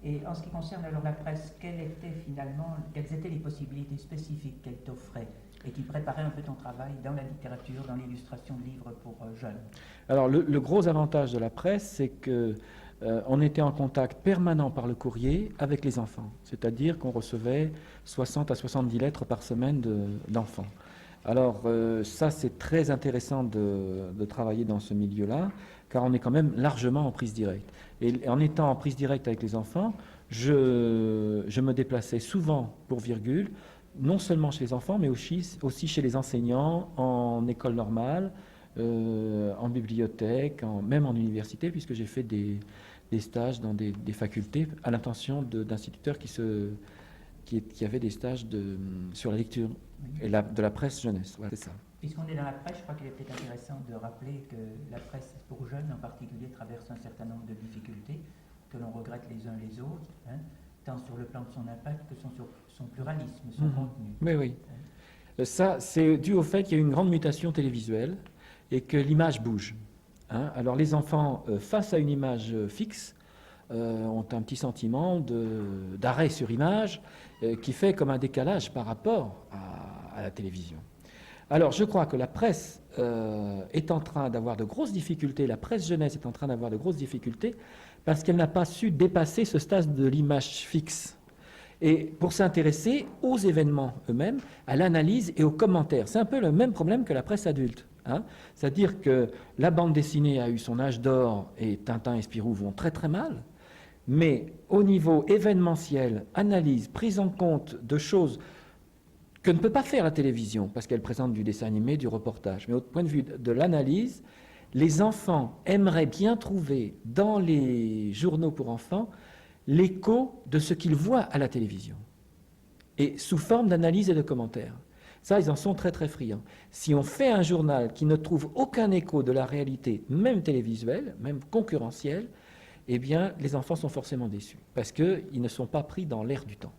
Et en ce qui concerne alors la presse, quelles étaient les possibilités spécifiques qu'elle t'offrait et qui préparaient un peu ton travail dans la littérature, dans l'illustration de livres pour jeunes? Alors le gros avantage de la presse, c'est que on était en contact permanent par le courrier avec les enfants. C'est-à-dire qu'on recevait 60 à 70 lettres par semaine d'enfants. Alors ça, c'est très intéressant de travailler dans ce milieu-là, car on est quand même largement en prise directe. Et en étant en prise directe avec les enfants, je me déplaçais souvent pour virgule, non seulement chez les enfants, mais aussi chez les enseignants, en école normale, en bibliothèque, même en université, puisque j'ai fait des stages dans des facultés à l'intention d'instituteurs qui avaient des stages sur la lecture et de la presse jeunesse. Voilà, c'est ça. Puisqu'on est dans la presse, je crois qu'il est peut-être intéressant de rappeler que la presse pour jeunes en particulier traverse un certain nombre de difficultés que l'on regrette les uns les autres, hein, tant sur le plan de son impact que sur son pluralisme, son contenu. Oui, oui. Ça, c'est dû au fait qu'il y a une grande mutation télévisuelle et que l'image bouge. Hein. Alors les enfants, face à une image fixe, ont un petit sentiment d'arrêt sur image qui fait comme un décalage par rapport à la télévision. Alors je crois que la presse est en train d'avoir de grosses difficultés, la presse jeunesse est en train d'avoir de grosses difficultés parce qu'elle n'a pas su dépasser ce stade de l'image fixe. Et pour s'intéresser aux événements eux-mêmes, à l'analyse et aux commentaires. C'est un peu le même problème que la presse adulte. Hein. C'est-à-dire que la bande dessinée a eu son âge d'or et Tintin et Spirou vont très très mal. Mais au niveau événementiel, analyse, prise en compte de choses que ne peut pas faire la télévision, parce qu'elle présente du dessin animé, du reportage. Mais au point de vue de l'analyse, les enfants aimeraient bien trouver dans les journaux pour enfants l'écho de ce qu'ils voient à la télévision, et sous forme d'analyse et de commentaires. Ça, ils en sont très très friands. Si on fait un journal qui ne trouve aucun écho de la réalité, même télévisuelle, même concurrentielle, eh bien, les enfants sont forcément déçus, parce qu'ils ne sont pas pris dans l'air du temps.